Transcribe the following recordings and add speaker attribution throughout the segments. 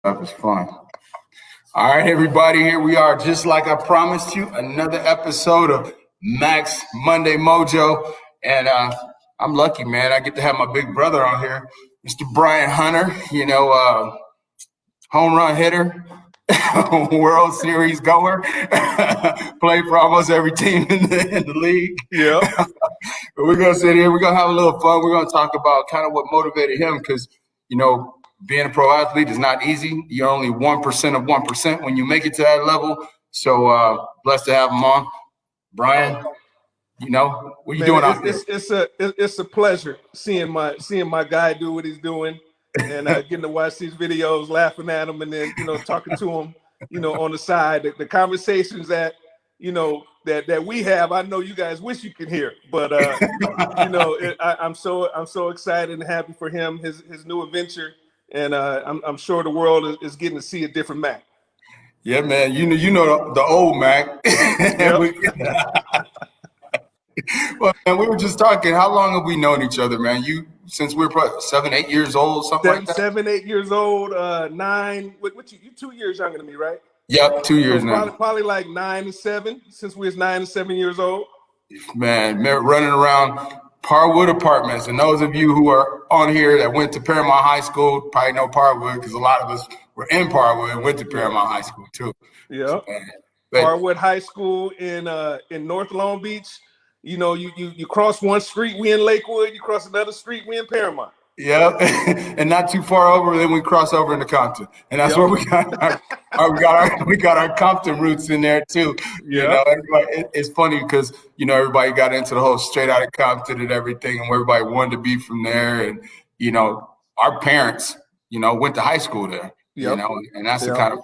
Speaker 1: That was fun. All right, everybody, here we are. Just like I promised you, another episode of Max Monday Mojo. And I'm lucky, man. I get to have my big brother on here, Mr. Brian Hunter, home run hitter, World Series goer, played for almost every team in the league.
Speaker 2: Yeah.
Speaker 1: But we're going to sit here. We're going to have a little fun. We're going to talk about kind of what motivated him because, being a pro athlete is not easy. You're only 1% of 1% when you make it to that level. So blessed to have him on. Brian, what you doing out there?
Speaker 2: It's a pleasure seeing my guy do what he's doing and getting to watch these videos, laughing at him, and then talking to him, on the side. The conversations that that we have, I know you guys wish you could hear, but I'm so excited and happy for him, his new adventure. And I'm sure the world is getting to see a different Mac.
Speaker 1: Yeah, man. You know the old Mac. Well, man, we were just talking. How long have we known each other, man? Since we're probably 7, 8 years old, something like that.
Speaker 2: 7, 8 years old, 9. What you 2 years younger than me, right?
Speaker 1: Yep, 2 years now.
Speaker 2: Probably like 9 and 7 since we was 9 and 7 years old.
Speaker 1: Man, running around Parwood Apartments, and those of you who are on here that went to Paramount High School probably know Parwood because a lot of us were in Parwood and went to Paramount High School too.
Speaker 2: Yeah, Parwood High School in North Long Beach. You cross one street, we in Lakewood. You cross another street, we in Paramount.
Speaker 1: Yeah, and not too far over, then we cross over into Compton, and that's where we got our Compton roots in there too.
Speaker 2: Yeah,
Speaker 1: it's funny because everybody got into the whole straight out of Compton and everything, and everybody wanted to be from there. And our parents, went to high school there.
Speaker 2: Yep.
Speaker 1: And that's a kind of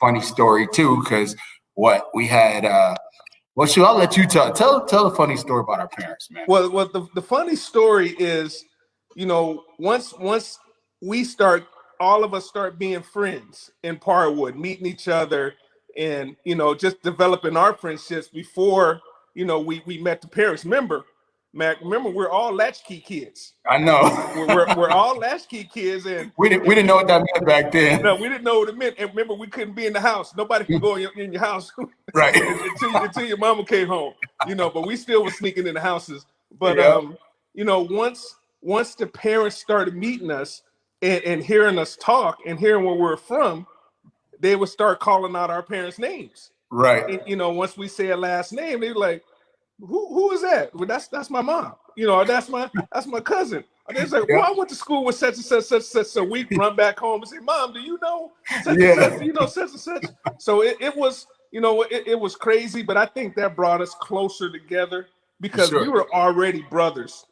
Speaker 1: funny story too, because what we had. I'll let you tell a funny story about our parents, man.
Speaker 2: Well, the funny story is. Once we start, all of us start being friends in Parwood, meeting each other, and just developing our friendships before we met the parents. Remember, Mac? We're all latchkey kids.
Speaker 1: I know.
Speaker 2: we're all latchkey kids, and
Speaker 1: we didn't know what that meant back then.
Speaker 2: No, we didn't know what it meant. And remember, we couldn't be in the house. Nobody could go in your house,
Speaker 1: right?
Speaker 2: until your mama came home. But we still were sneaking in the houses. But once the parents started meeting us and hearing us talk and hearing where we're from, they would start calling out our parents' names.
Speaker 1: Right.
Speaker 2: And, once we say a last name, they were like, who is that? Well, that's my mom. That's my cousin. And they're like, well, I went to school with such and such, such and such. So we run back home and say, Mom, do you know such and such? Such and such. So it was, it was crazy, but I think that brought us closer together because we were already brothers,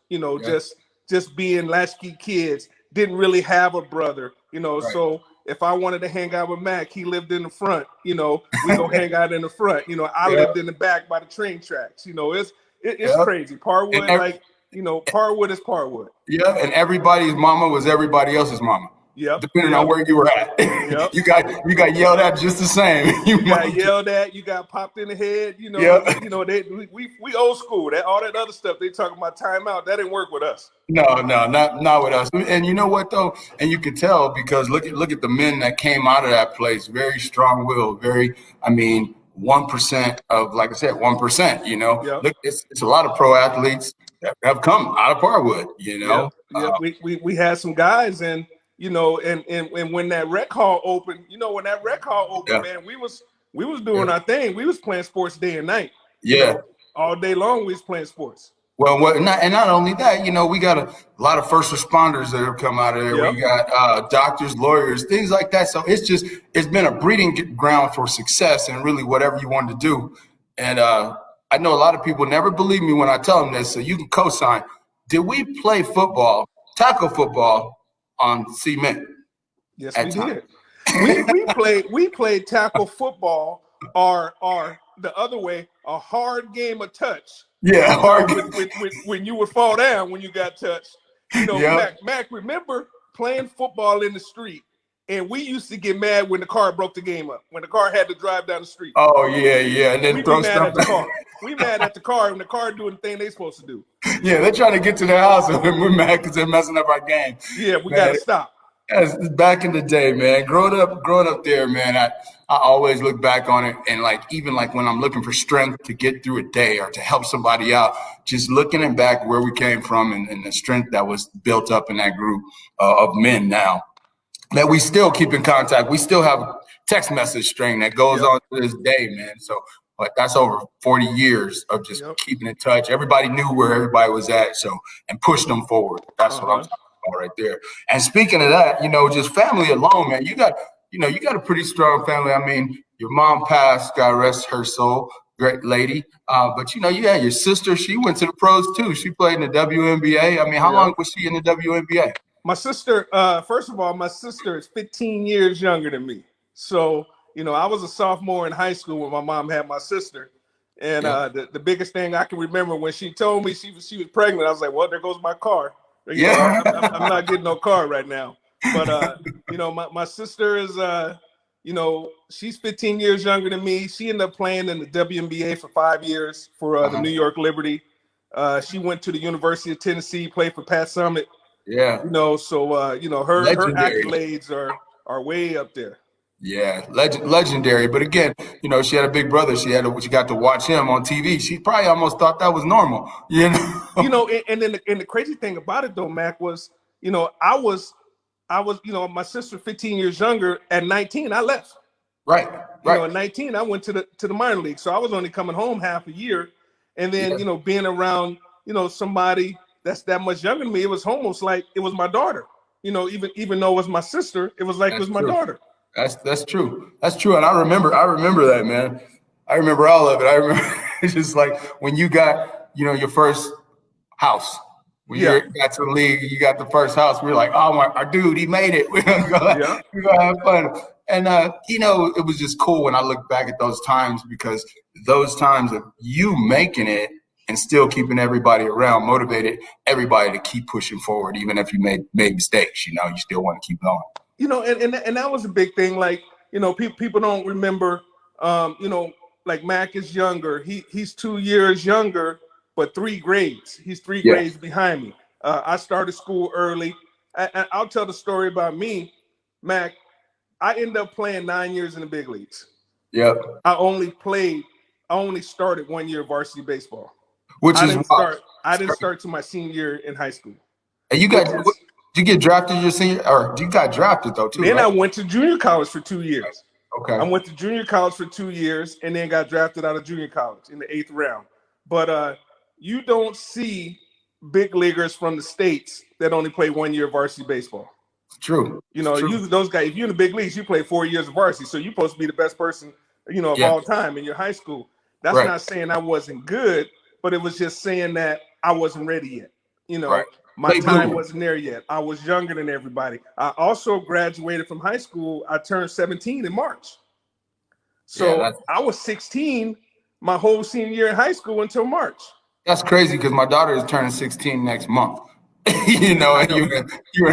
Speaker 2: just being latchkey kids, didn't really have a brother, Right. So if I wanted to hang out with Mac, he lived in the front, we go hang out in the front. I lived in the back by the train tracks. It's crazy. Parwood, Parwood is Parwood.
Speaker 1: Yeah, and everybody's mama was everybody else's mama.
Speaker 2: Yeah,
Speaker 1: depending on where you were at. Yep. you got yelled at just the same.
Speaker 2: You got yelled at. You got popped in the head. We old school. All that other stuff they talking about timeout. That didn't work with us.
Speaker 1: No, not with us. And you know what though? And you can tell because look at the men that came out of that place. Very strong-willed. 1% of, like I said, 1%.
Speaker 2: Yep.
Speaker 1: Look, it's a lot of pro athletes that have come out of Parwood.
Speaker 2: Yeah. We had some guys and. And when that rec hall opened, man, we was doing our thing. We was playing sports day and night.
Speaker 1: Yeah.
Speaker 2: All day long we was playing sports.
Speaker 1: Well, not only that, we got a lot of first responders that have come out of there. Yep. We got doctors, lawyers, things like that. So it's been a breeding ground for success and really whatever you want to do. And I know a lot of people never believe me when I tell them this, so you can co-sign. Did we play football, tackle football, on cement?
Speaker 2: Yes, we did. We played tackle football or the other way, a hard game of touch.
Speaker 1: Yeah, hard
Speaker 2: when you would fall down when you got touched. Mac, remember playing football in the street, and we used to get mad when the car broke the game up, when the car had to drive down the street.
Speaker 1: Oh yeah, and then throw stuff.
Speaker 2: We mad at the car when the car doing the thing they supposed to do.
Speaker 1: Yeah, they're trying to get to their house and we're mad because they're messing up our game.
Speaker 2: Yeah, we got to stop.
Speaker 1: Yes, back in the day, man. Growing up there, man, I always look back on it and like even like when I'm looking for strength to get through a day or to help somebody out, just looking at back where we came from and the strength that was built up in that group of men now that we still keep in contact. We still have a text message string that goes
Speaker 2: Yep.
Speaker 1: on to this day, man. So, but that's over 40 years of just
Speaker 2: Yep.
Speaker 1: keeping in touch. Everybody knew where everybody was at, so and pushed them forward. That's what I'm
Speaker 2: Uh-huh.
Speaker 1: talking about right there. And speaking of that, just family alone, man. You got a pretty strong family. I mean, your mom passed, God rest her soul, great lady. But you had your sister. She went to the pros too. She played in the WNBA. I mean, how
Speaker 2: Yep.
Speaker 1: long was she in the WNBA?
Speaker 2: My sister, first of all, my sister is 15 years younger than me. So, I was a sophomore in high school when my mom had my sister. And
Speaker 1: Yeah.
Speaker 2: the biggest thing I can remember when she told me she was pregnant, I was like, well, there goes my car.
Speaker 1: Yeah.
Speaker 2: I'm not getting no car right now. But, my sister is, she's 15 years younger than me. She ended up playing in the WNBA for 5 years for the New York Liberty. She went to the University of Tennessee, played for Pat Summitt.
Speaker 1: Yeah.
Speaker 2: Her
Speaker 1: Legendary.
Speaker 2: accolades are way up there.
Speaker 1: Yeah, legendary. But again, she had a big brother. She got to watch him on TV. She probably almost thought that was normal.
Speaker 2: And then the crazy thing about it though, Mac, was, my sister 15 years younger. At 19, I left.
Speaker 1: Right,
Speaker 2: At
Speaker 1: right.
Speaker 2: 19, I went to the minor league. So I was only coming home half a year. And then,
Speaker 1: Yeah,
Speaker 2: being around, somebody that's that much younger than me, it was almost like it was my daughter. Even though it was my sister, it was like it
Speaker 1: that's
Speaker 2: was my
Speaker 1: true.
Speaker 2: daughter.
Speaker 1: That's true. That's true. And I remember that, man. I remember all of it. I remember it's just like when you got, your first house. When
Speaker 2: Yeah.
Speaker 1: you got to the league, you got the first house. We were like, oh my, our dude, he made it.
Speaker 2: Yeah.
Speaker 1: We're gonna have fun. And it was just cool when I look back at those times because those times of you making it and still keeping everybody around, motivated everybody to keep pushing forward, even if you made mistakes. You still want to keep going.
Speaker 2: And that was a big thing. Like, people don't remember, like Mac is younger. He's 2 years younger, but 3 grades. He's three
Speaker 1: Yeah.
Speaker 2: grades behind me. I started school early. I'll tell the story about me, Mac. I ended up playing 9 years in the big leagues.
Speaker 1: Yep.
Speaker 2: I only started 1 year of varsity baseball.
Speaker 1: Which
Speaker 2: I
Speaker 1: is
Speaker 2: didn't
Speaker 1: wild.
Speaker 2: start. I didn't start to my senior year in high school.
Speaker 1: And
Speaker 2: Which is
Speaker 1: did you get drafted your senior, or you got drafted though too,
Speaker 2: Then I
Speaker 1: right?
Speaker 2: went to junior college for 2 years. I
Speaker 1: Okay.
Speaker 2: went to junior college for 2 years and then got drafted out of junior college in the 8th round. But you don't see big leaguers from the States that only play 1 year varsity baseball.
Speaker 1: It's true. It's true.
Speaker 2: Usually those guys, if you're in the big leagues, you play 4 years of varsity. So you're supposed to be the best person, of
Speaker 1: Yeah.
Speaker 2: all time in your high school. That's
Speaker 1: Right.
Speaker 2: not saying I wasn't good, but it was just saying that I wasn't ready yet.
Speaker 1: Right.
Speaker 2: My
Speaker 1: Late
Speaker 2: time
Speaker 1: bloomer.
Speaker 2: wasn't there yet. I was younger than everybody. I also graduated from high school. I turned 17 in March.
Speaker 1: Yeah,
Speaker 2: So I was 16 my whole senior year in high school until March.
Speaker 1: that's crazy because my daughter is turning 16 next month.
Speaker 2: I
Speaker 1: And
Speaker 2: know.
Speaker 1: you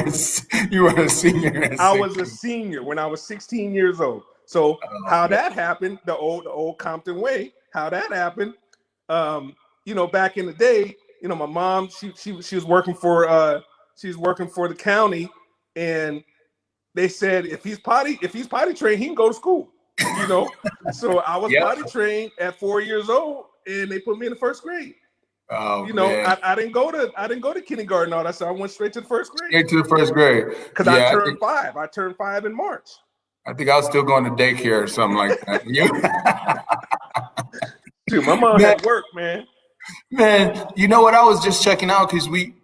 Speaker 1: were a senior at
Speaker 2: I was a
Speaker 1: 16.
Speaker 2: senior when I was 16 years old. So
Speaker 1: Oh,
Speaker 2: how
Speaker 1: man.
Speaker 2: that happened, the old Compton way, how that happened, back in the day, my mom, she was working for the county, and they said if he's potty trained, he can go to school. So I was
Speaker 1: Yep.
Speaker 2: potty trained at 4 years old, and they put me in the first grade.
Speaker 1: Oh man.
Speaker 2: I didn't go to kindergarten, all that, so I went straight to the first grade
Speaker 1: Straight to the first grade.
Speaker 2: because I
Speaker 1: Yeah,
Speaker 2: turned 5. I turned 5 in March.
Speaker 1: I think I was still going to daycare or something like that.
Speaker 2: Dude, my mom
Speaker 1: Man,
Speaker 2: had work, man.
Speaker 1: man, you know what? I was just checking out because we've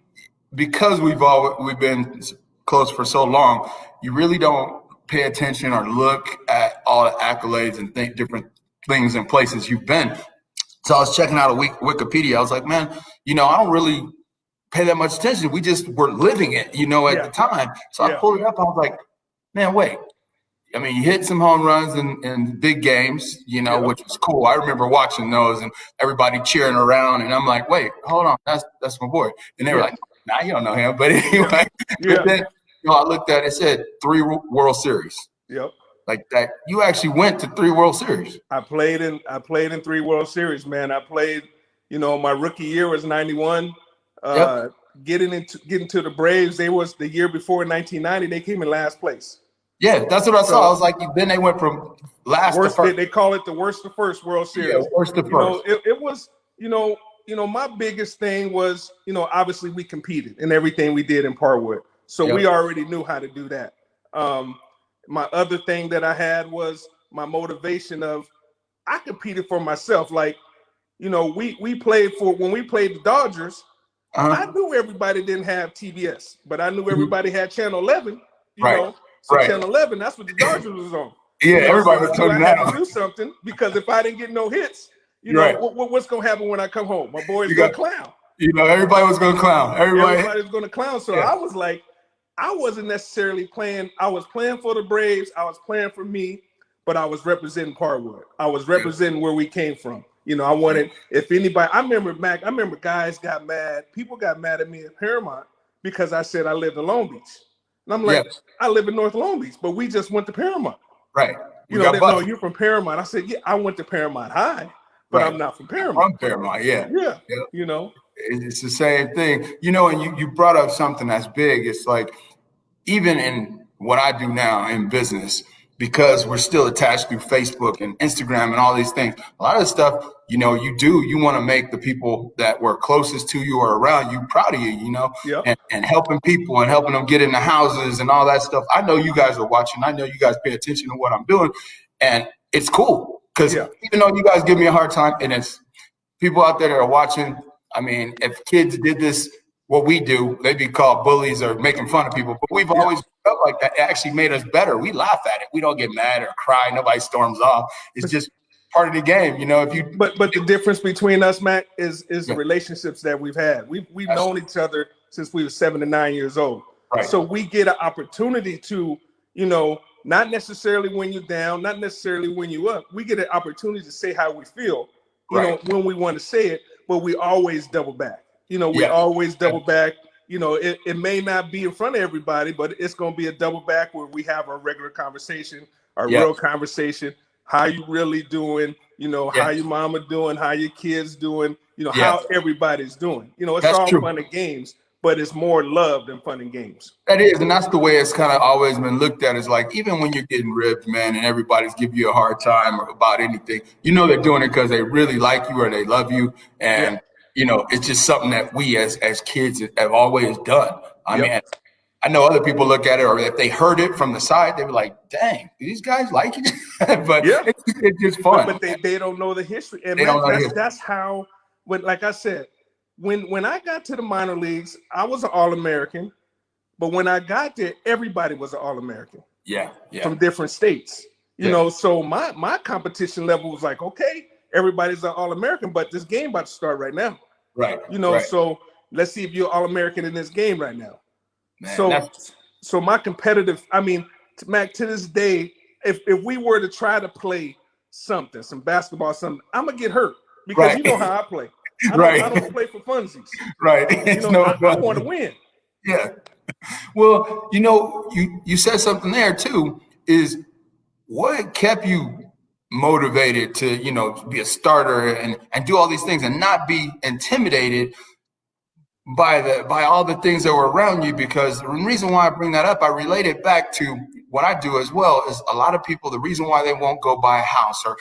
Speaker 1: been close for so long, you really don't pay attention or look at all the accolades and think different things and places you've been. So I was checking out a Wikipedia. I was like, man, I don't really pay that much attention. We just were living it, at the time. So I
Speaker 2: Yeah.
Speaker 1: pulled it up. I was like, man, wait. I mean, you hit some home runs in big games,
Speaker 2: Yeah.
Speaker 1: which was cool. I remember watching those and everybody cheering around. And I'm like, wait, hold on. That's my boy. And they were
Speaker 2: Yeah.
Speaker 1: like, nah, you don't know him. But anyway,
Speaker 2: Yeah.
Speaker 1: but then, I looked at it, said 3 World Series.
Speaker 2: Yep.
Speaker 1: Like that. You actually went to 3 World Series.
Speaker 2: I played in 3 World Series, man. I played, my rookie year was 91.
Speaker 1: Yep.
Speaker 2: getting to the Braves. They was the year before in 1990. They came in last place.
Speaker 1: Yeah, that's what I saw. I was like, then they went from last to first.
Speaker 2: They call it the worst to first World Series.
Speaker 1: Yeah, worst to first.
Speaker 2: It was, my biggest thing was, obviously we competed in everything we did in Parkwood. So we already knew how to do that. My other thing that I had was my motivation of, I competed for myself. Like, we played when we played the Dodgers, I knew everybody didn't have TBS, but I knew everybody had Channel 11, So Channel 11, that's what the Dodgers was on.
Speaker 1: Yeah, everybody was
Speaker 2: so
Speaker 1: turning
Speaker 2: I
Speaker 1: that
Speaker 2: had
Speaker 1: on.
Speaker 2: to do something, because if I didn't get no hits, what's going to happen when I come home? My boy's going to clown.
Speaker 1: Everybody was going to clown.
Speaker 2: Everybody was going to clown. So I was like, I wasn't necessarily playing. I was playing for the Braves. I was playing for me, but I was representing Parkwood. I was representing where we came from. I wanted, if anybody, I remember guys got mad. People got mad at me at Paramount because I said I lived in Long Beach. And I'm like, I live in North Long Beach, but we just went to Paramount.
Speaker 1: Right.
Speaker 2: No, you're from Paramount. I said, yeah, I went to Paramount High, but I'm not from Paramount.
Speaker 1: From Paramount, yeah.
Speaker 2: Yeah.
Speaker 1: It's the same thing. And you brought up something that's big. It's like, even in what I do now in business, because we're still attached through Facebook and Instagram and all these things, a lot of stuff, you want to make the people that were closest to you or around you proud of you, and helping people and helping them get into houses and all that stuff. I know you guys are watching. I know you guys pay attention to what I'm doing, and it's cool because even though you guys give me a hard time, and it's people out there that are watching. I mean, if kids did this, what we do, they'd be called bullies or making fun of people. But we've always felt like that. It actually made us better. We laugh at it. We don't get mad or cry. Nobody storms off. It's just part of the game, But
Speaker 2: the difference between us, Mac, is the relationships that we've had. We've known each other since we were 7 to 9 years old.
Speaker 1: Right.
Speaker 2: So we get an opportunity to, not necessarily when you're down, not necessarily when you're up. We get an opportunity to say how we feel, when we want to say it, but we always double back. We always double back. It may not be in front of everybody, but it's going to be a double back where we have our regular conversation, our real conversation. How you really doing? How your mama doing? How your kids doing? How everybody's doing. It's
Speaker 1: That's
Speaker 2: all
Speaker 1: true.
Speaker 2: fun and games, but it's more love than fun and games.
Speaker 1: That is, and that's the way it's kind of always been looked at. Is like, even when you're getting ripped, man, and everybody's giving you a hard time about anything, they're doing it because they really like you or they love you, and it's just something that we as kids have always done. I mean, I know other people look at it, or if they heard it from the side, they were like, dang, these guys like it. But it's just fun.
Speaker 2: But they don't know the history. And that's how, like I said, when I got to the minor leagues, I was an All-American. But when I got there, everybody was an All-American.
Speaker 1: Yeah.
Speaker 2: From different states. So my competition level was like, okay, everybody's an All-American, but this game about to start right now.
Speaker 1: Right.
Speaker 2: So let's see if you're All-American in this game right now.
Speaker 1: Man,
Speaker 2: so my competitive, Mac, to this day, if we were to try to play something, some basketball, something, I'm gonna get hurt because you know how I play. I don't play for funsies.
Speaker 1: Right.
Speaker 2: I want to win.
Speaker 1: Yeah. Well, you said something there too, is what kept you motivated to, be a starter and do all these things and not be intimidated by all the things that were around you. Because the reason why I bring that up, I relate it back to what I do as well, is a lot of people, the reason why they won't go buy a house, or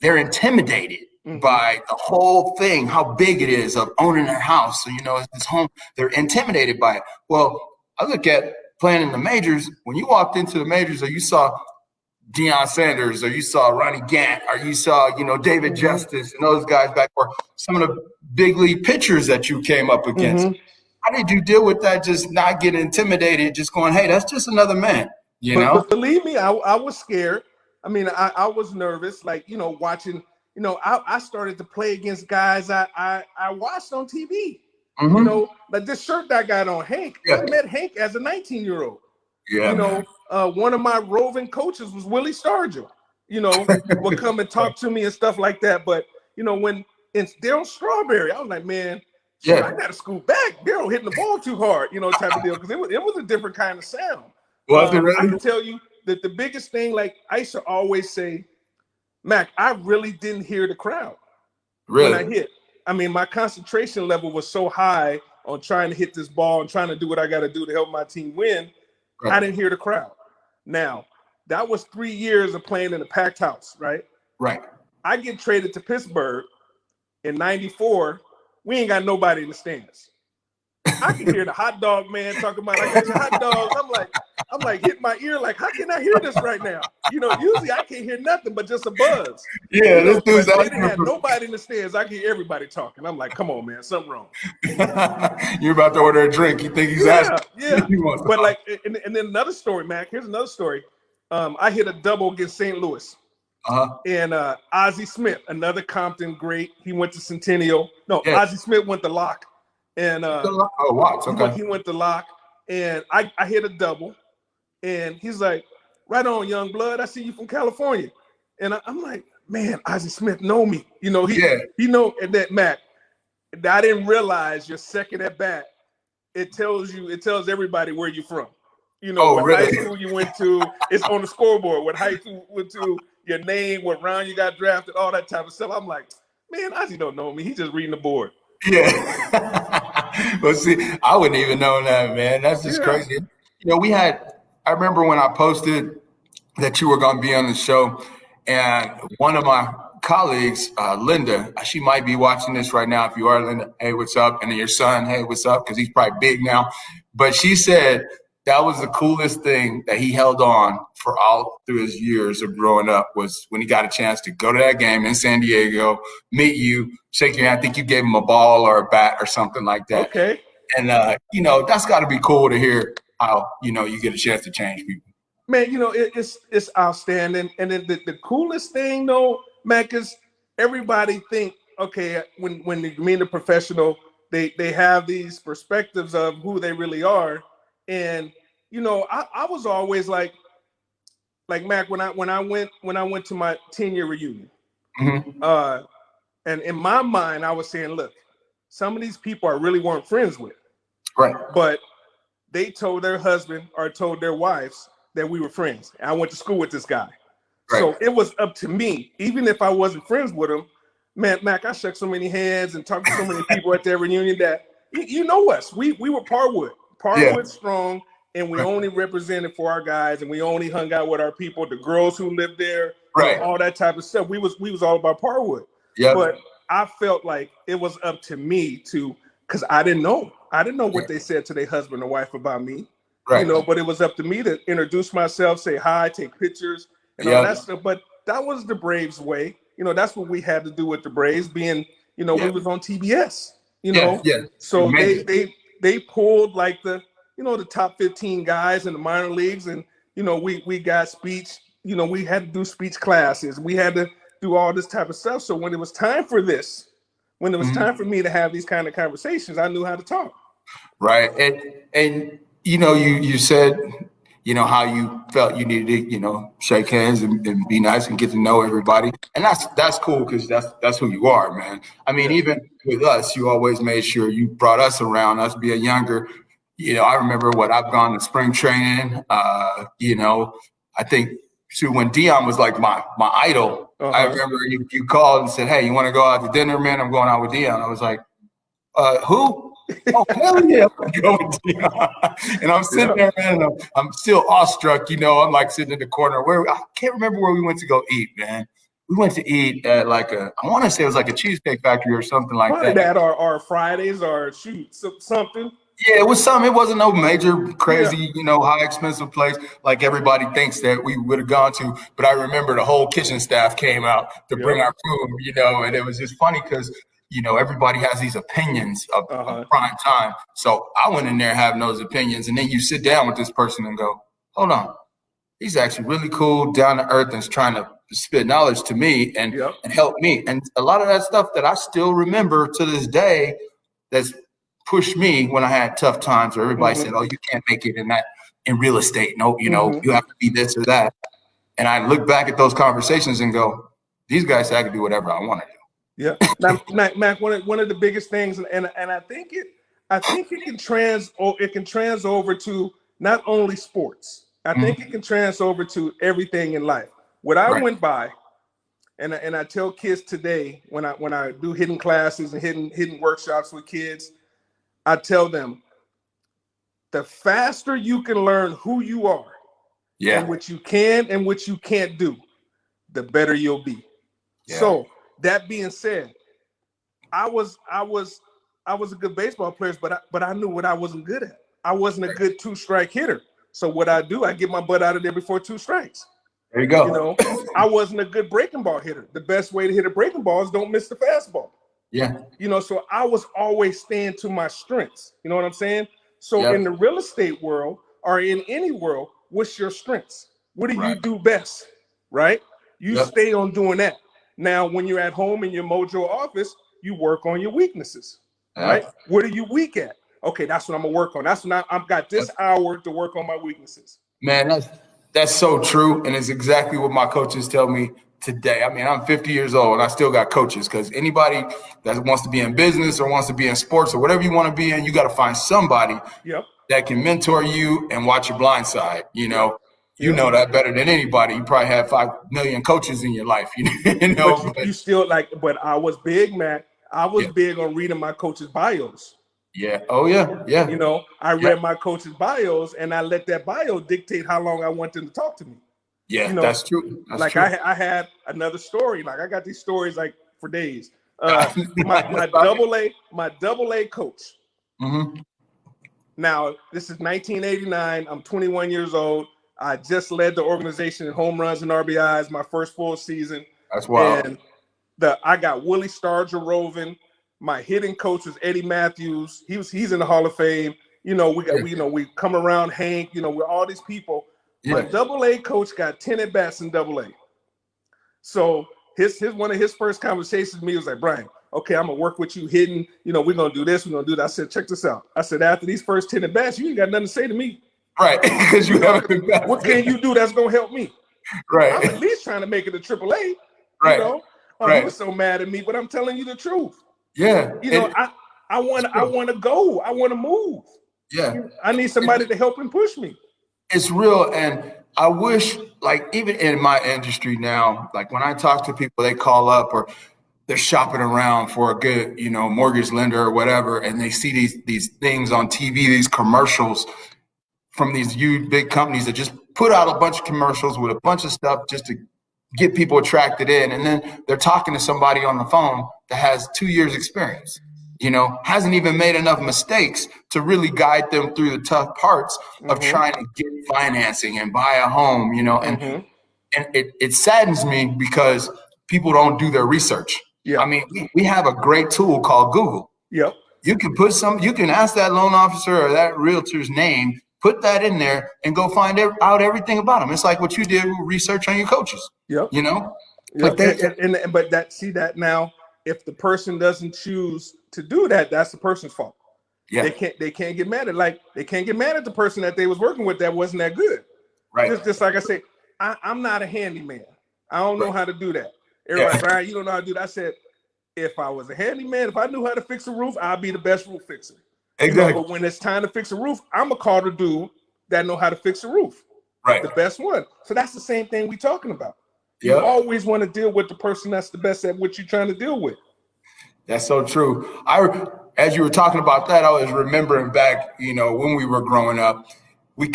Speaker 1: they're intimidated by the whole thing, how big it is of owning a house. So, it's home, they're intimidated by it. Well, I look at playing in the majors. When you walked into the majors, or you saw Deion Sanders, or you saw Ronnie Gant, or you saw, David Justice and those guys back, or some of the big league pitchers that you came up against. How did you deal with that? Just not getting intimidated, just going, hey, that's just another man,
Speaker 2: But believe me, I was scared. I was nervous, like, watching, I started to play against guys I watched on TV. Like this shirt that I got on, Hank. I met Hank as a 19-year-old. One of my roving coaches was Willie Stargell, would come and talk to me and stuff like that. But, when it's Daryl Strawberry, I was like, man, I got to scoot back. Daryl hitting the ball too hard, type of deal. Because it was a different kind of sound.
Speaker 1: Was it really?
Speaker 2: I can tell you that the biggest thing, like I used to always say, Mac, I really didn't hear the crowd when I hit. My concentration level was so high on trying to hit this ball and trying to do what I got to do to help my team win, I didn't hear the crowd. Now, that was 3 years of playing in a packed house, right?
Speaker 1: Right.
Speaker 2: I get traded to Pittsburgh in 94. We ain't got nobody in the stands. I can hear the hot dog man talking about, I got your hot dogs. I'm like hitting my ear, like, how can I hear this right now? Usually I can't hear nothing but just a buzz.
Speaker 1: Yeah, this dude's
Speaker 2: they didn't have nobody in the stands. I can hear everybody talking. I'm like, come on, man, something wrong.
Speaker 1: You're about to order a drink. You think he's asking?
Speaker 2: Yeah. But like, and then another story, Mac. Here's another story. I hit a double against St. Louis. And Ozzie Smith, another Compton great. He went to Centennial. No, Ozzie Smith went to Locke. And he went to Locke. And I hit a double. And he's like, right on, young blood. I see you from California. And I'm like, man, Ozzie Smith know me. He know, and that Mac, I didn't realize your second at bat, it tells everybody where you're from. What high school you went to. It's on the scoreboard. What high school you went to, your name, what round you got drafted, all that type of stuff. I'm like, man, Ozzie don't know me. He's just reading the board.
Speaker 1: Yeah. But see, I wouldn't even know that, man. That's just crazy. I remember when I posted that you were going to be on the show, and one of my colleagues, Linda, she might be watching this right now. If you are, Linda, hey, what's up? And then your son, hey, what's up? Because he's probably big now. But she said that was the coolest thing that he held on for all through his years of growing up, was when he got a chance to go to that game in San Diego, meet you, shake your hand. I think you gave him a ball or a bat or something like that.
Speaker 2: Okay.
Speaker 1: And, that's got to be cool to hear how, you get a chance to change people.
Speaker 2: Man, it's outstanding. And then the coolest thing, though, Mac, is everybody think, okay, when they meet a professional, they have these perspectives of who they really are. And, I was always like Mac, when I went to my 10-year reunion, and in my mind, I was saying, look, some of these people I really weren't friends with.
Speaker 1: Right.
Speaker 2: But they told their husband or told their wives that we were friends. I went to school with this guy. Right. So it was up to me, even if I wasn't friends with him, man, Mac, I shook so many hands and talked to so many people at their reunion that, you know us, we were Parwood strong, and we only represented for our guys, and we only hung out with our people, the girls who lived there, all that type of stuff. We was all about Parwood. Yeah. But I felt like it was up to me because I didn't know what they said to their husband or wife about me. Right. But it was up to me to introduce myself, say hi, take pictures, and all that stuff. But that was the Braves way. That's what we had to do with the Braves, being, we was on TBS, So they pulled like the top 15 guys in the minor leagues, and we got speech, we had to do speech classes. We had to do all this type of stuff. So when it was time for this, when it was time for me to have these kind of conversations, I knew how to talk. Right.
Speaker 1: And you said, how you felt you needed to, shake hands and be nice and get to know everybody. And that's cool, because that's who you are, man. I mean, even with us, you always made sure you brought us around, us being younger. I remember I've gone to spring training, I think when Dion was like my idol. I remember you called and said, hey, you want to go out to dinner, man? I'm going out with Dion. I was like, who? Oh, hell yeah, I'm going with Dion. And I'm sitting there, man, and I'm still awestruck. I'm like sitting in the corner I can't remember where we went to go eat, man. We went to eat at I want to say it was like a Cheesecake Factory or something like that.
Speaker 2: Or Fridays or something.
Speaker 1: Yeah, it was something. It wasn't no major, crazy, high expensive place like everybody thinks that we would have gone to. But I remember the whole kitchen staff came out to bring our food, and it was just funny because, everybody has these opinions of prime time. So I went in there having those opinions, and then you sit down with this person and go, hold on, he's actually really cool, down to earth, and is trying to spit knowledge to me and help me. And a lot of that stuff that I still remember to this day, that's pushed me when I had tough times, where everybody said, oh, you can't make it in real estate. No, you have to be this or that. And I look back at those conversations and go, these guys say I can do whatever I want to do.
Speaker 2: Yeah. Now, Mac, one of the biggest things, and I think it can trans over to not only sports. I think it can trans over to everything in life. What I went by, and I tell kids today when I do hidden classes and hidden workshops with kids, I tell them, the faster you can learn who you are and what you can and what you can't do, the better you'll be. Yeah. So that being said, I was a good baseball player, but I knew what I wasn't good at. I wasn't a good 2-strike hitter. So what I do, I get my butt out of there before 2 strikes.
Speaker 1: There you go.
Speaker 2: You know, I wasn't a good breaking ball hitter. The best way to hit a breaking ball is don't miss the fastball.
Speaker 1: Yeah.
Speaker 2: You know, so I was always staying to my strengths. You know what I'm saying? So in the real estate world or in any world, what's your strengths? What do you do best? Right? You stay on doing that. Now, when you're at home in your Mojo office, you work on your weaknesses. Right? What are you weak at? Okay, that's what I'm gonna work on. That's when I've got this hour to work on my weaknesses.
Speaker 1: Man, that's so true, and it's exactly what my coaches tell me today. I mean, I'm 50 years old, and I still got coaches, because anybody that wants to be in business or wants to be in sports or whatever you want to be in, you got to find somebody that can mentor you and watch your blind side. You know, you know that better than anybody. You probably have 5 million coaches in your life. You know,
Speaker 2: but you still but I was big, Matt. I was big on reading my coaches' bios.
Speaker 1: Yeah. Oh, yeah. Yeah.
Speaker 2: You know, I read my coach's bios, and I let that bio dictate how long I want them to talk to me.
Speaker 1: Yeah,
Speaker 2: you know,
Speaker 1: that's true. That's
Speaker 2: like
Speaker 1: true.
Speaker 2: I had another story. Like I got these stories like for days. My double A coach.
Speaker 1: Mm-hmm.
Speaker 2: Now this is 1989. I'm 21 years old. I just led the organization in home runs and RBIs my first full season.
Speaker 1: That's wild.
Speaker 2: And I got Willie Starger-Rovin. My hitting coach was Eddie Matthews. He's in the Hall of Fame. You know, we come around Hank, you know, with all these people. My double A coach got 10 at bats in double A. So his one of his first conversations with me was like, Brian, okay, I'm gonna work with you hitting, you know, we're gonna do this, we're gonna do that. I said, check this out. I said, after these first 10 at bats, you ain't got nothing to say to me.
Speaker 1: Right. Because you haven't been back.
Speaker 2: What can you do that's gonna help me?
Speaker 1: Right.
Speaker 2: I'm at least trying to make it to AAA.
Speaker 1: Right.
Speaker 2: You know? He was so mad at me, but I'm telling you the truth.
Speaker 1: Yeah.
Speaker 2: You know, I want to go. I want to move.
Speaker 1: Yeah.
Speaker 2: I need somebody to help and push me.
Speaker 1: It's real. And I wish, like, even in my industry now, like when I talk to people, they call up or they're shopping around for a good, you know, mortgage lender or whatever, and they see these things on TV, these commercials from these huge big companies that just put out a bunch of commercials with a bunch of stuff just to get people attracted in. And then they're talking to somebody on the phone that has 2 years experience, you know, hasn't even made enough mistakes to really guide them through the tough parts of trying to get financing and buy a home, you know, and it saddens me because people don't do their research. Yeah. I mean, we have a great tool called Google.
Speaker 2: Yep.
Speaker 1: You can ask that loan officer or that realtor's name, put that in there and go find out everything about them. It's like what you did with research on your coaches.
Speaker 2: Yep.
Speaker 1: You know?
Speaker 2: Yep. But that now, if the person doesn't choose to do that, that's the person's fault. Yeah. They can't get mad at they can't get mad at the person that they was working with that wasn't that good. Right. Just like I say, I'm not a handyman. I don't know how to do that. Everybody, Brian, you don't know how to do that. I said, if I was a handyman, if I knew how to fix a roof, I'd be the best roof fixer. Exactly. You know, but when it's time to fix a roof, I'm gonna call the dude that know how to fix a roof. Right. The best one. So that's the same thing we're talking about. You always want to deal with the person that's the best at what you're trying to deal with.
Speaker 1: That's so true. As you were talking about that, I was remembering back, you know, when we were growing up, we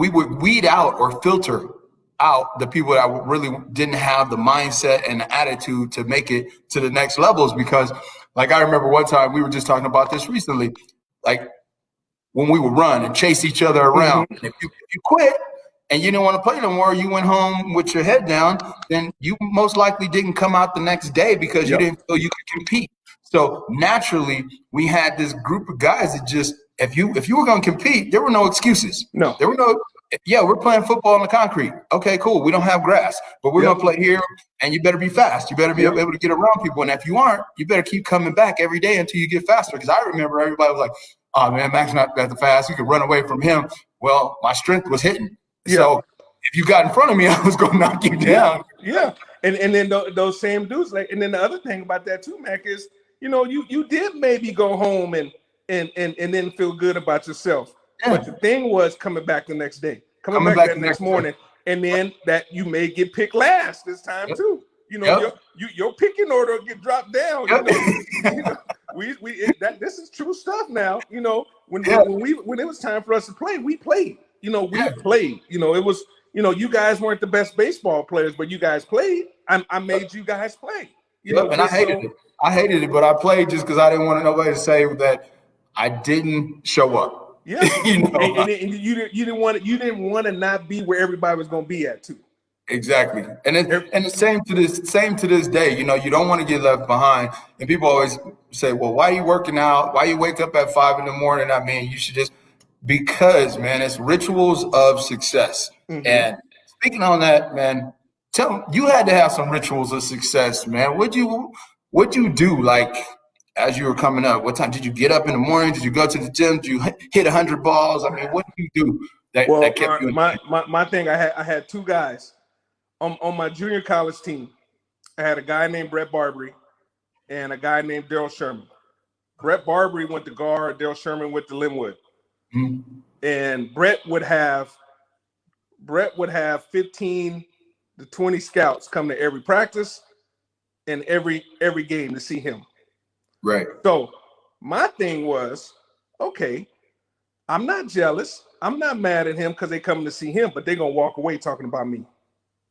Speaker 1: would weed out or filter out the people that really didn't have the mindset and the attitude to make it to the next levels. Because like, I remember one time we were just talking about this recently, like when we would run and chase each other around. If you quit and you didn't want to play no more, you went home with your head down, then you most likely didn't come out the next day because you didn't feel you could compete. So naturally, we had this group of guys that just, if you were going to compete, there were no excuses. No, there were no. Yeah, we're playing football on the concrete. Okay, cool. We don't have grass, but we're going to play here, and you better be fast. You better be able to get around people. And if you aren't, you better keep coming back every day until you get faster. Because I remember everybody was like, oh, man, Mack's not that fast. You could run away from him. Well, my strength was hitting. So if you got in front of me, I was going to knock you down.
Speaker 2: Yeah. And then those same dudes, and then the other thing about that too, Mack, is, you know, you did maybe go home and then feel good about yourself. Yeah. But the thing was coming back the next day, coming back the next morning, and then that you may get picked last this time too. You know, your picking order will get dropped down. You know? This is true stuff now. You know, when
Speaker 1: Yeah.
Speaker 2: when it was time for us to play, we played. You know, we
Speaker 1: Yeah.
Speaker 2: played. You know, it was, you know, you guys weren't the best baseball players, but you guys played. I made you guys play. You know,
Speaker 1: Yep, and I
Speaker 2: just
Speaker 1: hated
Speaker 2: so
Speaker 1: it. I hated it, but I played just because I didn't want nobody to say that I didn't show up.
Speaker 2: yeah.
Speaker 1: You know,
Speaker 2: And you didn't want to not be where everybody was going to be at too.
Speaker 1: exactly. And
Speaker 2: Every-
Speaker 1: the same to this day, you know, you don't want to get left behind. And people always say, well, why are you working out? Why you wake up at 5 a.m? I mean, you should just, because man, it's rituals of success.
Speaker 2: Mhm.
Speaker 1: And speaking on that, man, you had to have some rituals of success, man. What'd you do like as you were coming up? What time did you get up in the morning? Did you go to the gym? Did you hit 100 balls? I mean, what did you do that kept you in
Speaker 2: my thing, I had two guys on my junior college team. I had a guy named Brett Barbary and a guy named Daryl Sherman. Brett Barbary went to guard, Daryl Sherman went to Linwood.
Speaker 1: Mm-hmm.
Speaker 2: And Brett would have 15 to 20 scouts come to every practice and every game to see him.
Speaker 1: Right.
Speaker 2: So my thing was, okay, I'm not jealous. I'm not mad at him because they coming to see him, but they're gonna walk away talking about me.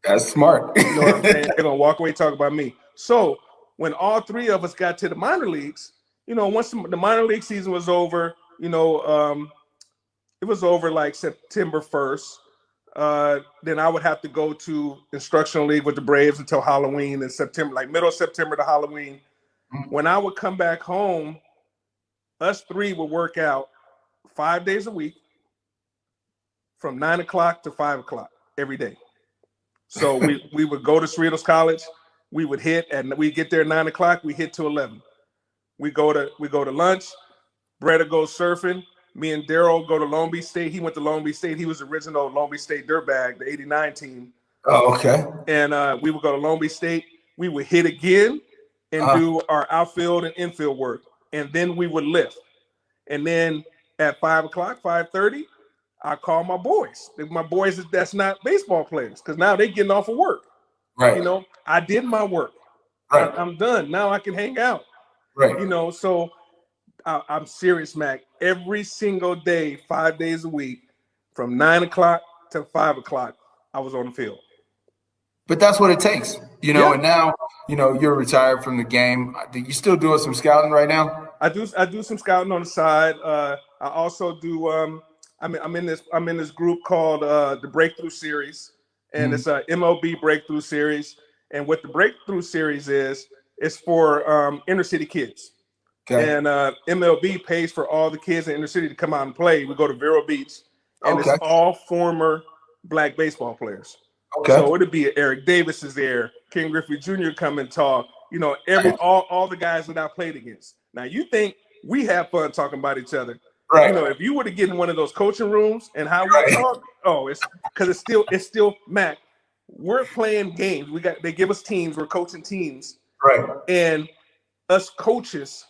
Speaker 1: That's smart.
Speaker 2: You know what I'm saying? They're gonna walk away talking about me. So when all three of us got to the minor leagues, you know, once the minor league season was over, you know, it was over like September 1st. Then I would have to go to instructional league with the Braves until Halloween in September, like middle of September to Halloween.
Speaker 1: Mm-hmm.
Speaker 2: When I would come back home, us three would work out 5 days a week from 9 o'clock to 5 o'clock every day. So we would go to Cerritos College. We would hit, and we get there at 9 o'clock. We hit to 11. We go to lunch. Brett goes surfing. Me and Daryl go to Long Beach State. He went to Long Beach State. He was the original Long Beach State Dirtbag, the '89 team.
Speaker 1: Oh, okay.
Speaker 2: And we would go to Long Beach State. We would hit again and do our outfield and infield work, and then we would lift. And then at 5 o'clock, 5:30, I call my boys. My boys that's not baseball players, because now they're getting off of work.
Speaker 1: Right.
Speaker 2: You know, I did my work.
Speaker 1: Right.
Speaker 2: I'm done. Now I can hang out.
Speaker 1: Right.
Speaker 2: You know, so I'm serious, Mac. Every single day, 5 days a week, from 9 o'clock to 5 o'clock, I was on the field.
Speaker 1: But that's what it takes, you know.
Speaker 2: Yeah.
Speaker 1: And now, you know, you're retired from the game. You still doing some scouting right now?
Speaker 2: I do some scouting on the side. I also do. I'm in this group called the Breakthrough Series, and it's a MLB Breakthrough Series. And what the Breakthrough Series is for inner city kids. Okay. And MLB pays for all the kids in inner city to come out and play. We go to Vero Beach, and it's all former Black baseball players. Okay. So it'd be Eric Davis is there, Ken Griffey Jr. come and talk. You know, all the guys that I played against. Now you think we have fun talking about each other? Right. You know, if you were to get in one of those coaching rooms and how we talk, it's because it's still Mac. We're playing games. They give us teams. We're coaching teams. Right. And us coaches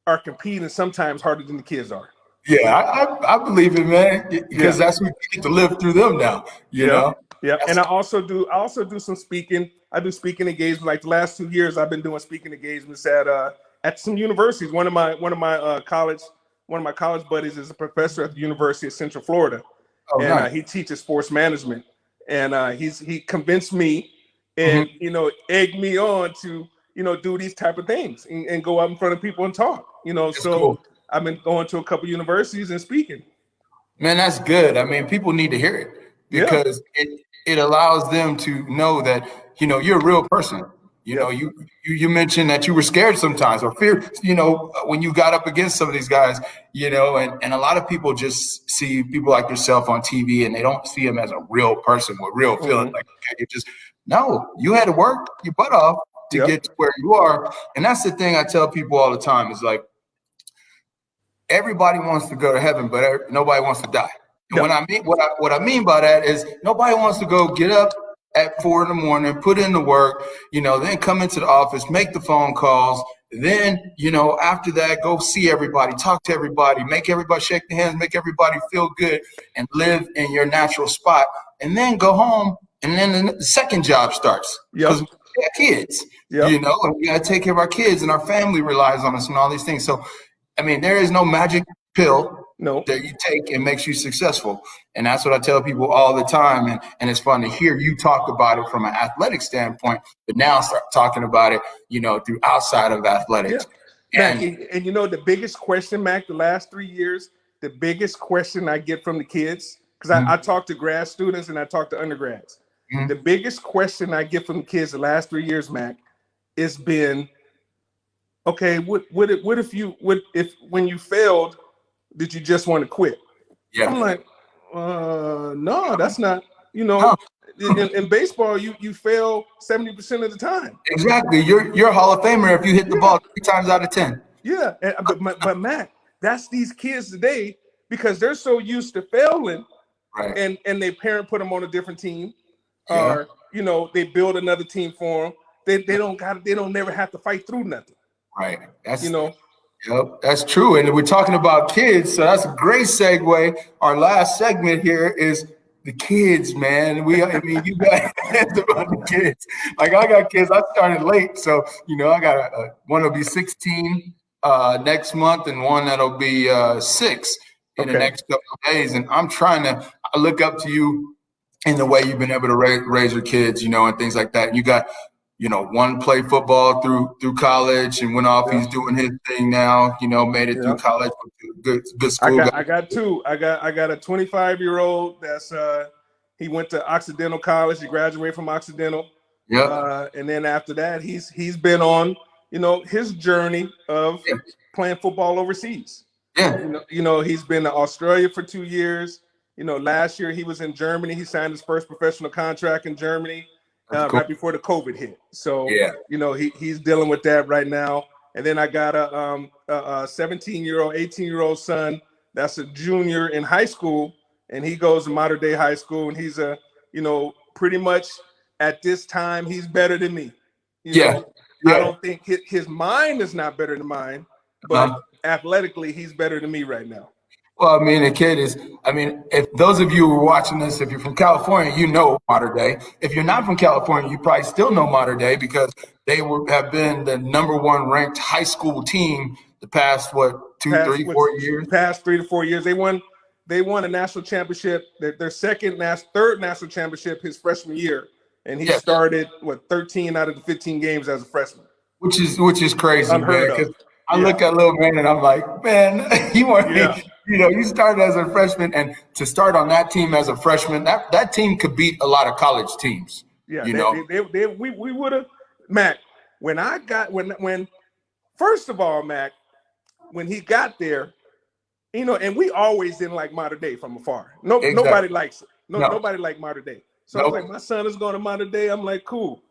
Speaker 2: are competing sometimes harder than the kids are.
Speaker 1: Yeah, I believe it, man, because that's what you get to live through them now. You know.
Speaker 2: Yeah, and I also do some speaking. I do speaking engagements. Like the last 2 years, I've been doing speaking engagements at some universities. One of my college buddies is a professor at the University of Central Florida, and he teaches sports management. And he convinced me and you know, egged me on to, you know, do these type of things and go up in front of people and talk. You know, that's cool. I've been going to a couple universities and speaking.
Speaker 1: Man, that's good. I mean, people need to hear it because it allows them to know that, you know, you're a real person. You know, you mentioned that you were scared sometimes or fear, you know, when you got up against some of these guys, you know, and a lot of people just see people like yourself on TV and they don't see them as a real person with real feelings. Like, okay, you had to work your butt off to get to where you are. And that's the thing I tell people all the time is like, everybody wants to go to heaven, but nobody wants to die. And what I mean by that is nobody wants to go get up at 4 a.m, put in the work, you know, then come into the office, make the phone calls. Then, you know, after that, go see everybody, talk to everybody, make everybody shake their hands, make everybody feel good and live in your natural spot. And then go home. And then the second job starts. Because Yeah, kids,
Speaker 2: Yep.
Speaker 1: and we got to take care of our kids, and our family relies on us and all these things. So, I mean, there is no magic pill
Speaker 2: No.
Speaker 1: that you take and makes you successful. And that's what I tell people all the time. And it's fun to hear you talk about it from an athletic standpoint, but now start talking about it, through outside of
Speaker 2: Yeah.
Speaker 1: athletics.
Speaker 2: Mac,
Speaker 1: And
Speaker 2: and the biggest question, Mac, the last 3 years, the biggest question I get from the kids, because I talk to grad students and I talk to undergrads.
Speaker 1: mm-hmm.
Speaker 2: The biggest question I get from the kids the last 3 years, Mac, it's been, okay, what if when you failed, did you just want to quit?
Speaker 1: Yeah.
Speaker 2: I'm like, no, that's not,
Speaker 1: No.
Speaker 2: in baseball, you fail 70% of the time.
Speaker 1: Exactly. You're a Hall of Famer if you hit the ball 3 times out of 10.
Speaker 2: Yeah, but Matt, that's these kids today because they're so used to failing,
Speaker 1: Right.
Speaker 2: and their parent put them on a different team,
Speaker 1: Yeah.
Speaker 2: or they build another team for them. They don't never have to fight through nothing.
Speaker 1: Right.
Speaker 2: Yep,
Speaker 1: that's true. And we're talking about kids, so that's a great segue. Our last segment here is the kids, man. You got about the kids. Like I got kids. I started late, so I got one will be 16 next month, and one that'll be 6 in the next couple of days. And I look up to you in the way you've been able to raise your kids, and things like that. And you got one played football through college and went off. He's doing his thing now. Made it through college. Good school.
Speaker 2: I got two. I got a 25-year-old that's he went to Occidental College. He graduated from Occidental.
Speaker 1: Yeah.
Speaker 2: And then after that, he's been on his journey of playing football overseas.
Speaker 1: Yeah.
Speaker 2: He's been to Australia for 2 years. Last year he was in Germany. He signed his first professional contract in Germany. Cool. Right before the COVID hit. So, he's dealing with that right now. And then I got a 17-year-old, 18-year-old son that's a junior in high school, and he goes to Mater Dei High School, and he's pretty much at this time, he's better than me. I don't think his mind is not better than mine, but athletically, he's better than me right now.
Speaker 1: Well, I mean, the kid is, if those of you who are watching this, if you're from California, you know Mater Dei. If you're not from California, you probably still know Mater Dei because they have been the #1 ranked high school team the past, 4 years?
Speaker 2: Past 3 to 4 years. They won a national championship, their third national championship his freshman year. And he started, 13 out of the 15 games as a freshman.
Speaker 1: Which is crazy,
Speaker 2: Unheard
Speaker 1: man.
Speaker 2: of.
Speaker 1: I look at little man and I'm like, man, you weren't, you started as a freshman, and to start on that team as a freshman, that team could beat a lot of college teams.
Speaker 2: Yeah, we would have, Mac. First of all, Mac, when he got there, and we always didn't like Mater Dei from afar. Nobody likes it. Nobody liked Mater Dei. So I was like, my son is going to Mater Dei. I'm like, cool,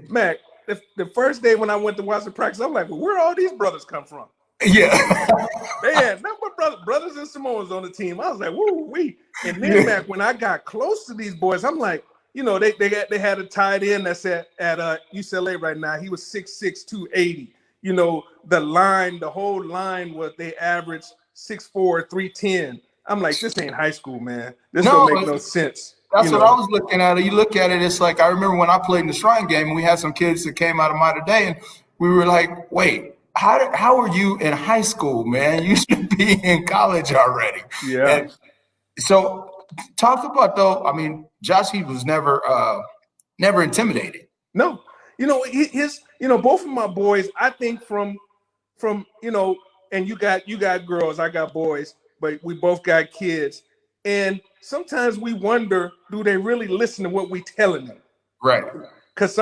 Speaker 2: Mac. The first day when I went to watch the practice, I'm like, well, where all these brothers come from?
Speaker 1: Yeah.
Speaker 2: They had number brothers and Samoans on the team. I was like, woo wee. And then Mac, when I got close to these boys, I'm like, they had a tight end that's at UCLA right now. He was 6'6", 280. The whole line they averaged 6'4", 310. I'm like, this ain't high school, man. This don't make no sense.
Speaker 1: That's what I was looking at. You look at it, it's like I remember when I played in the Shrine Game, and we had some kids that came out of Mater Dei, and we were like, wait, how are you in high school, man? You should be in college already.
Speaker 2: Yeah.
Speaker 1: And so talk about, though, Josh, he was never intimidated.
Speaker 2: No. Both of my boys, I think from and you got girls, I got boys, but we both got kids. And sometimes we wonder, do they really listen to what we telling them?
Speaker 1: Right.
Speaker 2: Because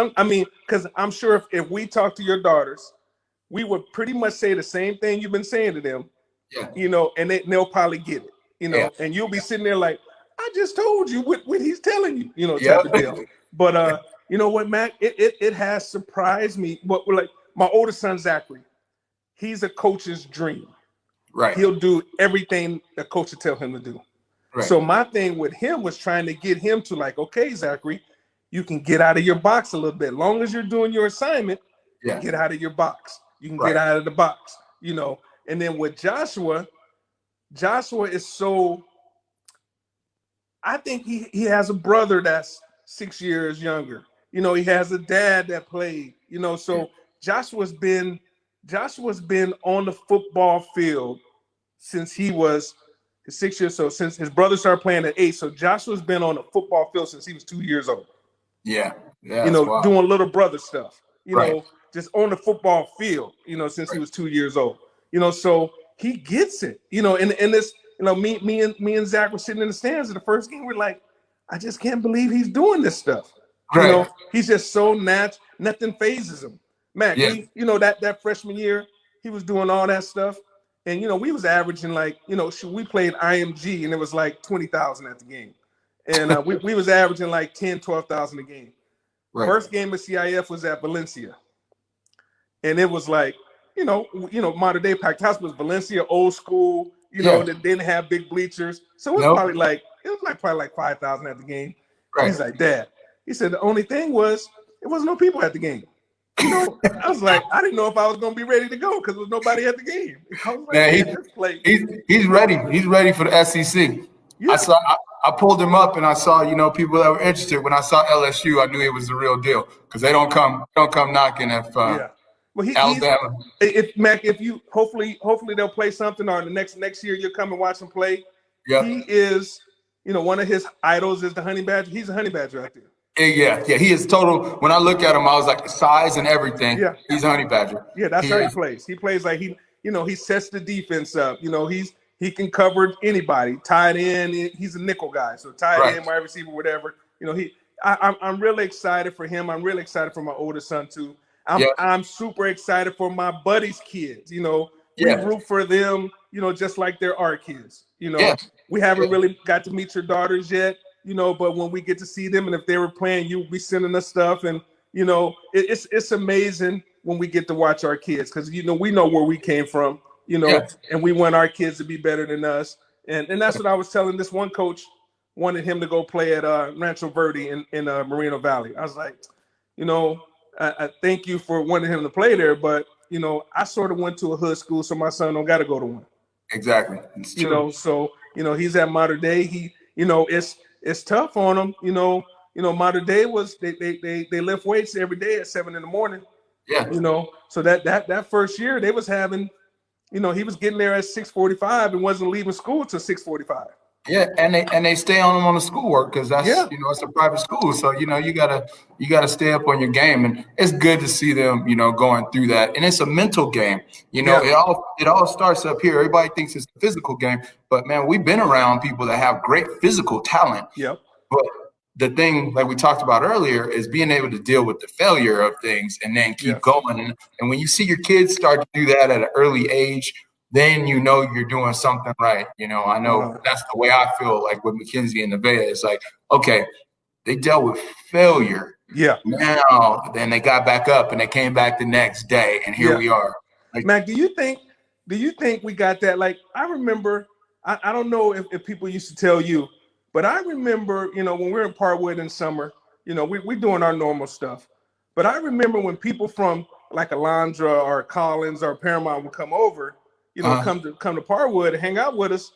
Speaker 2: I'm sure if we talk to your daughters, we would pretty much say the same thing you've been saying to them.
Speaker 1: Yeah.
Speaker 2: And they'll probably get it. And you'll be sitting there like, I just told you what he's telling you, type of deal. But you know what, Mac? It has surprised me. But like my oldest son, Zachary, he's a coach's dream.
Speaker 1: Right.
Speaker 2: He'll do everything the coach will tell him to do. Right. So my thing with him was trying to get him to like, okay, Zachary, you can get out of your box a little bit. Long as you're doing your assignment, get out of your box. You can get out of the box, And then with Joshua is so, I think he has a brother that's 6 years younger. You know, he has a dad that played. You know, so Joshua's been on the football field since he was 6 years old. Since his brother started playing at 8, so Joshua's been on the football field since he was 2 years old.
Speaker 1: Yeah,
Speaker 2: You know, doing little brother stuff. You know, just on the football field. You know, since he was 2 years old. You know, so he gets it. You know, and this, you know, me and Zach were sitting in the stands in the first game. We're like, I just can't believe he's doing this stuff. You know, he's just so natural. Nothing phases him. Mac, you know, that freshman year, he was doing all that stuff. And, you know, we was averaging like, you know, we played IMG and it was like 20,000 at the game. And we was averaging like 10, 12,000 a game. First game of CIF was at Valencia. And it was like, you know, modern day packed house was Valencia, old school, you know, that didn't have big bleachers. So it was probably like 5,000 at the game. He's like, Dad, he said, the only thing was, there wasn't no people at the game. You know, I was like, I didn't know if I was going to be ready to go because there was nobody at the game. I was like,
Speaker 1: he's ready. He's ready for the SEC. Yeah. I pulled him up and I saw, you know, people that were interested. When I saw LSU, I knew it was the real deal because they don't come knocking if Alabama.
Speaker 2: If you hopefully they'll play something, or the next year you'll come and watch him play. Yeah, he is, you know, one of his idols is the Honey Badger. He's a Honey Badger out there.
Speaker 1: Yeah, he is total. When I look at him, I was like, size and everything. Yeah, he's a Honey Badger.
Speaker 2: Yeah, that's how he plays. He plays like he sets the defense up. You know, he can cover anybody. Tight end, he's a nickel guy. So tight end, wide receiver, whatever. You know, I'm really excited for him. I'm really excited for my oldest son too. I'm super excited for my buddies' kids. You know, we root for them. You know, just like they're our kids. You know, we haven't really got to meet your daughters yet. You know, but when we get to see them, and if they were playing, you'll be sending us stuff, and you know, it's amazing when we get to watch our kids because you know we know where we came from. You know, and we want our kids to be better than us, and that's what I was telling this one coach. Wanted him to go play at Rancho Verde in Moreno Valley. I was like, you know, I thank you for wanting him to play there, but you know, I sort of went to a hood school, so my son don't got to go to one.
Speaker 1: Exactly. It's true.
Speaker 2: You know, so you know he's at Mater Dei. He, you know, it's tough on him. You know, Mater Dei was they lift weights every day at 7 a.m. Yeah. You know, so that first year they was having, you know, he was getting there at 6:45 and wasn't leaving school till 6:45.
Speaker 1: Yeah, and they stay on him on the schoolwork because that's you know, it's a private school, so you know you gotta stay up on your game, and it's good to see them, you know, going through that, and it's a mental game. You know, it all starts up here. Everybody thinks it's a physical game, but man, we've been around people that have great physical talent.
Speaker 2: Yep.
Speaker 1: But the thing, like we talked about earlier, is being able to deal with the failure of things and then keep going. And when you see your kids start to do that at an early age, then you know you're doing something right. You know, I know that's the way I feel like with Mackenzie and Nevaeh. It's like, okay, they dealt with failure.
Speaker 2: Yeah.
Speaker 1: Now, then they got back up and they came back the next day, and here we are. Like,
Speaker 2: Mac, do you think we got that? Like, I remember, I don't know if people used to tell you, but I remember, you know, when we were in Parkwood in summer, you know, we doing our normal stuff. But I remember when people from like Alondra or Collins or Paramount would come over, you know, come to Parkwood and hang out with us,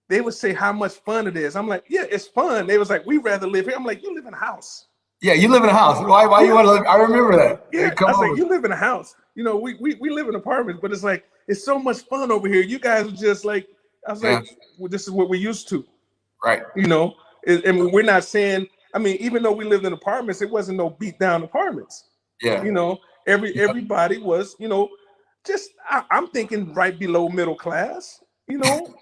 Speaker 2: they would say how much fun it is. I'm like, yeah, it's fun. They was like, we'd rather live here. I'm like, you live in a house.
Speaker 1: Yeah, you live in a house. Why you want to live? I remember that.
Speaker 2: Yeah, I was like, you live in a house. You know, we live in apartments, but it's like, it's so much fun over here. You guys are just like, I was like, well, this is what we're used to.
Speaker 1: Right.
Speaker 2: You know, and we're not saying, I mean, even though we lived in apartments, it wasn't no beat down apartments. Yeah. You know, everybody was, you know, just I'm thinking right below middle class, you know,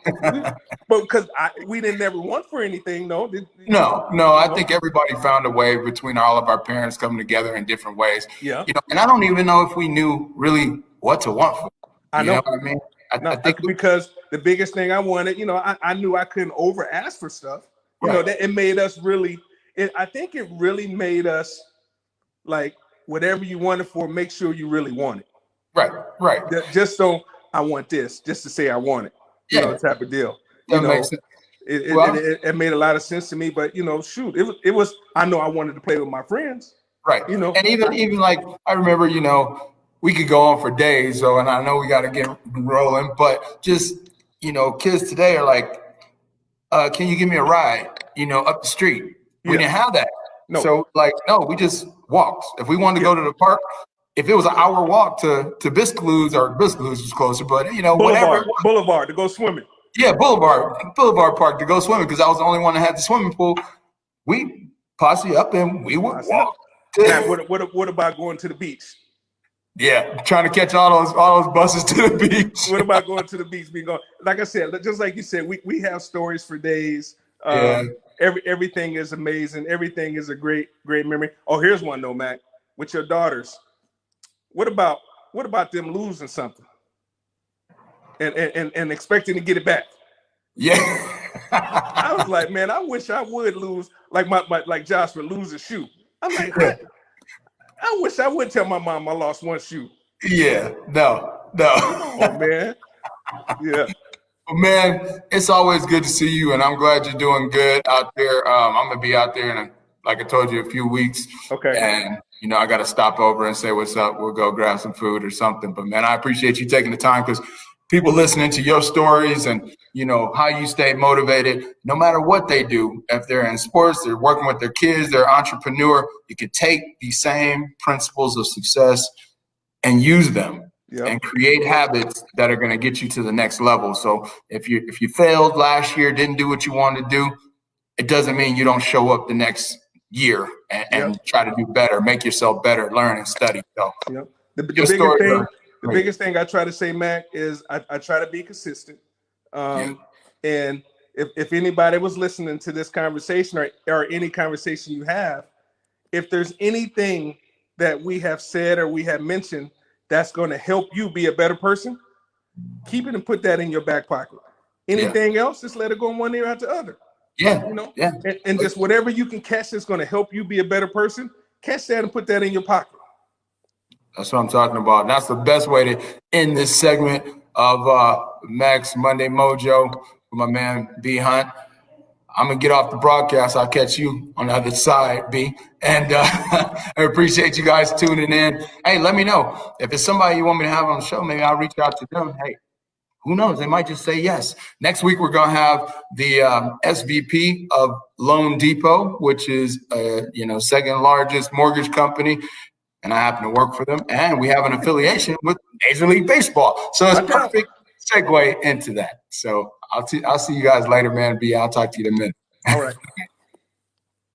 Speaker 2: but because we didn't ever want for anything, no.
Speaker 1: No. I think everybody found a way between all of our parents coming together in different ways.
Speaker 2: Yeah.
Speaker 1: You know, and I don't even know if we knew really what to want for.
Speaker 2: I know
Speaker 1: what I mean?
Speaker 2: I think because the biggest thing I wanted, you know, I knew I couldn't over ask for stuff. You know, that it made us really. I think it really made us like whatever you wanted for, make sure you really want it.
Speaker 1: Right.
Speaker 2: Just so I want this, just to say I want it, you know, type of deal. You know,
Speaker 1: makes sense.
Speaker 2: It made a lot of sense to me, but you know, shoot, it was. I know I wanted to play with my friends,
Speaker 1: right?
Speaker 2: You know,
Speaker 1: and even like I remember, you know, we could go on for days. So, and I know we got to get rolling, but just you know, kids today are like, can you give me a ride? You know, up the street. We didn't have that.
Speaker 2: No.
Speaker 1: So like, no, we just walked. If we wanted to go to the park, if it was an hour walk to Biscaloo's, or Biscaloo's was closer, but whatever.
Speaker 2: Boulevard to go swimming.
Speaker 1: Yeah, Boulevard Park to go swimming, because I was the only one that had the swimming pool. We posse up and we would walk.
Speaker 2: Now, what about going to the beach?
Speaker 1: Yeah, trying to catch all those buses to the beach.
Speaker 2: What about going to the beach? Like I said, just like you said, we have stories for days. Everything is amazing. Everything is a great memory. Oh, here's one though, Mac. With your daughters, what about them losing something and expecting to get it back?
Speaker 1: Yeah.
Speaker 2: I was like, man, I wish I would lose, like Josh would lose a shoe. I'm like, I wish I would tell my mom I lost one shoe.
Speaker 1: Yeah, no.
Speaker 2: Oh, man. Yeah.
Speaker 1: Man, it's always good to see you, and I'm glad you're doing good out there. I'm gonna be out there in, like I told you, a few weeks.
Speaker 2: Okay.
Speaker 1: And I got to stop over and say what's up. We'll go grab some food or something. But man, I appreciate you taking the time, because people listening to your stories and how you stay motivated, no matter what they do. If they're in sports, they're working with their kids, they're an entrepreneur, you could take these same principles of success and use them. Yep. And create habits that are going to get you to the next level. So if you failed last year, didn't do what you wanted to do, it doesn't mean you don't show up the next year and try to do better, make yourself better, learn and study. So
Speaker 2: the biggest thing I try to say, Mac, is I try to be consistent. And if anybody was listening to this conversation or any conversation you have, if there's anything that we have said or we have mentioned that's going to help you be a better person, keep it and put that in your back pocket. Anything else, just let it go in one ear out the other. And just whatever you can catch that's going to help you be a better person, catch that and put that in your pocket.
Speaker 1: That's what I'm talking about. And that's the best way to end this segment of Max Monday Mojo with my man B Hunt. I'm going to get off the broadcast. I'll catch you on the other side, B. And I appreciate you guys tuning in. Hey, let me know. If it's somebody you want me to have on the show, maybe I'll reach out to them. Hey, who knows? They might just say yes. Next week, we're going to have the SVP of Loan Depot, which is, second largest mortgage company. And I happen to work for them. And we have an affiliation with Major League Baseball. So it's a perfect segue into that. So I'll see you guys later, man. B, I'll talk to you in a minute.
Speaker 2: All right.